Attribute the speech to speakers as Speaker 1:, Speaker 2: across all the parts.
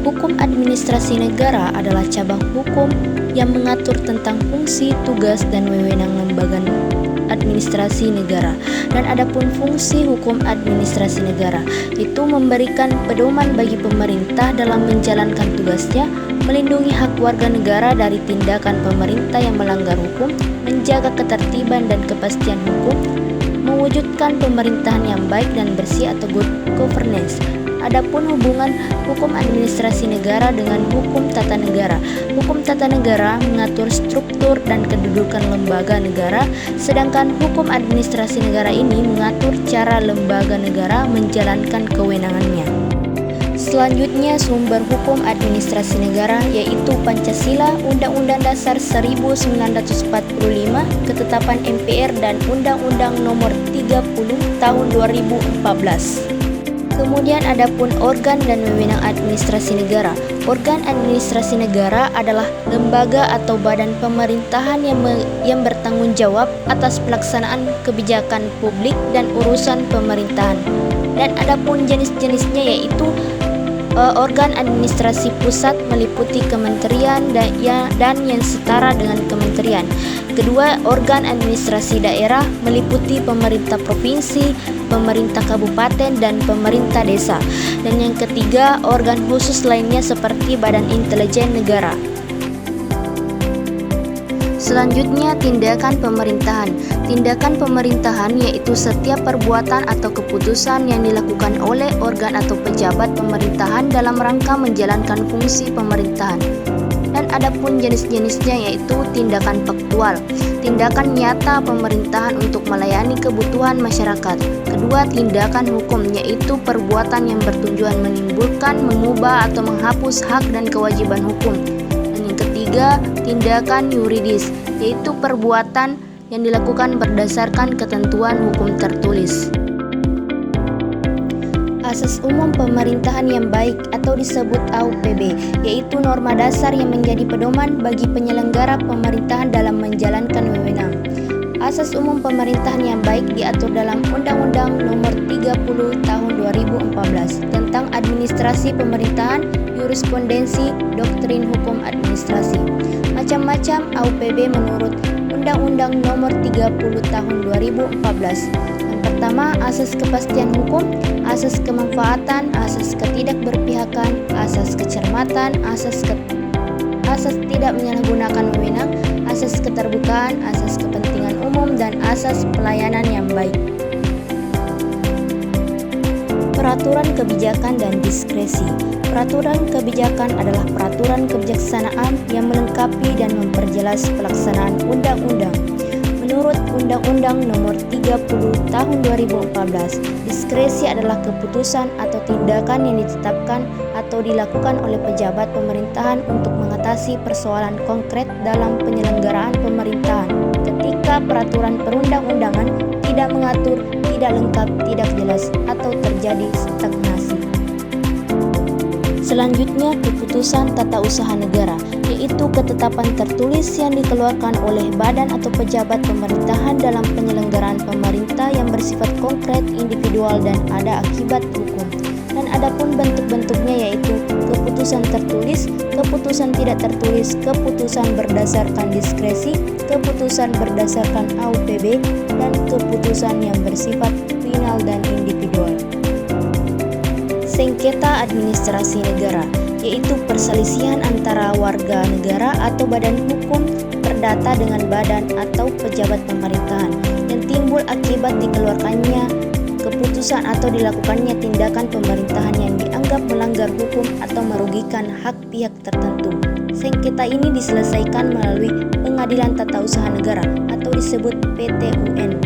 Speaker 1: Hukum administrasi negara adalah cabang hukum yang mengatur tentang fungsi, tugas, dan wewenang lembaga administrasi negara. Dan adapun fungsi hukum administrasi negara itu memberikan pedoman bagi pemerintah dalam menjalankan tugasnya, melindungi hak warga negara dari tindakan pemerintah yang melanggar hukum, menjaga ketertiban dan kepastian hukum, mewujudkan pemerintahan yang baik dan bersih atau good governance. Adapun hubungan hukum administrasi negara dengan hukum tata negara. Hukum tata negara mengatur struktur dan kedudukan lembaga negara, sedangkan hukum administrasi negara ini mengatur cara lembaga negara menjalankan kewenangannya. Selanjutnya, sumber hukum administrasi negara yaitu Pancasila, Undang-Undang Dasar 1945, Ketetapan MPR, dan Undang-Undang Nomor 30 Tahun 2014. Kemudian adapun organ dan wewenang administrasi negara. Organ administrasi negara adalah lembaga atau badan pemerintahan yang bertanggung jawab atas pelaksanaan kebijakan publik dan urusan pemerintahan. Dan adapun jenis-jenisnya yaitu organ administrasi pusat meliputi kementerian dan yang setara dengan kementerian. Kedua, organ administrasi daerah meliputi pemerintah provinsi, pemerintah kabupaten, dan pemerintah desa. Dan yang ketiga, organ khusus lainnya seperti Badan Intelijen Negara. Selanjutnya, tindakan pemerintahan. Tindakan pemerintahan yaitu setiap perbuatan atau keputusan yang dilakukan oleh organ atau pejabat pemerintahan dalam rangka menjalankan fungsi pemerintahan. Dan adapun jenis-jenisnya yaitu tindakan faktual, tindakan nyata pemerintahan untuk melayani kebutuhan masyarakat. Kedua, tindakan hukum yaitu perbuatan yang bertujuan menimbulkan, mengubah, atau menghapus hak dan kewajiban hukum. Dan yang ketiga, tindakan yuridis yaitu perbuatan yang dilakukan berdasarkan ketentuan hukum tertulis. Asas umum pemerintahan yang baik atau disebut AUPB yaitu norma dasar yang menjadi pedoman bagi penyelenggara pemerintahan dalam menjalankan wewenang. Asas umum pemerintahan yang baik diatur dalam Undang-Undang Nomor 30 Tahun 2014 tentang administrasi pemerintahan, jurisprudensi, doktrin hukum administrasi. Macam-macam AUPB menurut Undang-Undang Nomor 30 Tahun 2014. Pertama, asas kepastian hukum, asas kemanfaatan, asas ketidakberpihakan, asas kecermatan, asas tidak menyalahgunakan wewenang, asas keterbukaan, asas kepentingan umum, dan asas pelayanan yang baik. Peraturan kebijakan dan diskresi. Peraturan kebijakan adalah peraturan kebijaksanaan yang melengkapi dan memperjelas pelaksanaan undang-undang. Menurut Undang-Undang Nomor 30 Tahun 2014, diskresi adalah keputusan atau tindakan yang ditetapkan atau dilakukan oleh pejabat pemerintahan untuk mengatasi persoalan konkret dalam penyelenggaraan pemerintahan. Ketika peraturan perundang-undangan tidak mengatur, tidak lengkap, tidak jelas, atau terjadi stagnasi. Selanjutnya, keputusan tata usaha negara, yaitu ketetapan tertulis yang dikeluarkan oleh badan atau pejabat pemerintahan dalam penyelenggaraan pemerintah yang bersifat konkret, individual, dan ada akibat hukum. Dan adapun bentuk-bentuknya yaitu keputusan tertulis, keputusan tidak tertulis, keputusan berdasarkan diskresi, keputusan berdasarkan AUPB, dan keputusan yang bersifat final dan individual. Sengketa administrasi negara, yaitu perselisihan antara warga negara atau badan hukum perdata dengan badan atau pejabat pemerintahan yang timbul akibat dikeluarkannya keputusan atau dilakukannya tindakan pemerintahan yang dianggap melanggar hukum atau merugikan hak pihak tertentu. Sengketa ini diselesaikan melalui Pengadilan Tata Usaha Negara atau disebut PT-UN.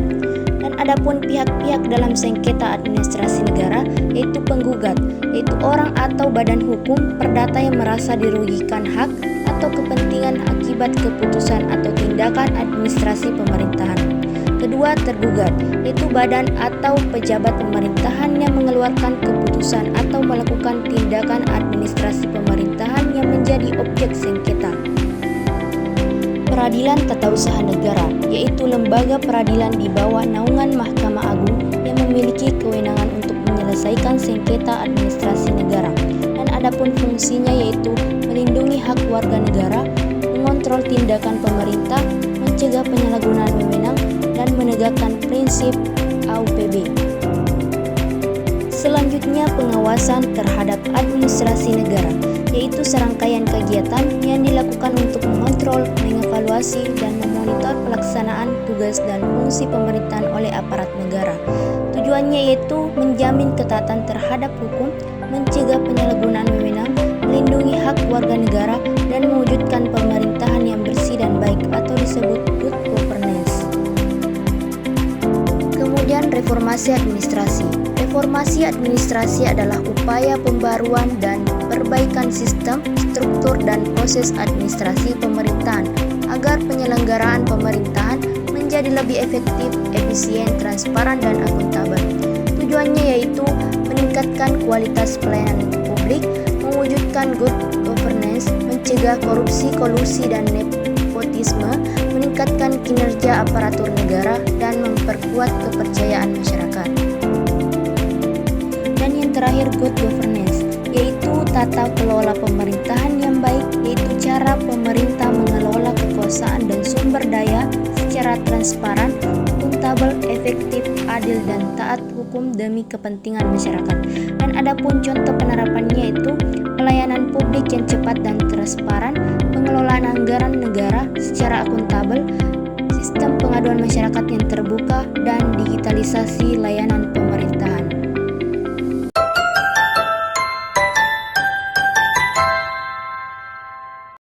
Speaker 1: Adapun pihak-pihak dalam sengketa administrasi negara yaitu penggugat, yaitu orang atau badan hukum perdata yang merasa dirugikan hak atau kepentingan akibat keputusan atau tindakan administrasi pemerintahan. Kedua, tergugat, yaitu badan atau pejabat pemerintahan yang mengeluarkan keputusan atau melakukan tindakan administrasi pemerintahan yang menjadi objek sengketa. Peradilan Tata Usaha Negara, yaitu lembaga peradilan di bawah naungan Mahkamah Agung yang memiliki kewenangan untuk menyelesaikan sengketa administrasi negara. Dan adapun fungsi fungsinya yaitu melindungi hak warga negara, mengontrol tindakan pemerintah, mencegah penyalahgunaan wewenang, dan menegakkan prinsip AUPB. Selanjutnya, pengawasan terhadap administrasi negara, yaitu serangkaian kegiatan yang dilakukan untuk mengontrol, mengevaluasi, dan memonitor pelaksanaan tugas dan fungsi pemerintahan oleh aparat negara. Tujuannya yaitu menjamin ketaatan terhadap hukum, mencegah penyalahgunaan wewenang, melindungi hak warga negara, dan mewujudkan pemerintahan yang bersih dan baik atau disebut good governance. Kemudian reformasi administrasi. Reformasi administrasi adalah upaya pembaruan dan perbaikan sistem, struktur, dan proses administrasi pemerintahan agar penyelenggaraan pemerintahan menjadi lebih efektif, efisien, transparan, dan akuntabel. Tujuannya yaitu meningkatkan kualitas pelayanan publik, mewujudkan good governance, mencegah korupsi, kolusi, dan nepotisme, meningkatkan kinerja aparatur negara, dan memperkuat kepercayaan masyarakat. Dan yang terakhir, good governance, yaitu tata kelola pemerintahan yang baik, yaitu cara pemerintah mengelola kekuasaan dan sumber daya secara transparan, akuntabel, efektif, adil, dan taat hukum demi kepentingan masyarakat. Dan adapun contoh penerapannya yaitu pelayanan publik yang cepat dan transparan, pengelolaan anggaran negara secara akuntabel, sistem pengaduan masyarakat yang terbuka, dan digitalisasi layanan pemerintah.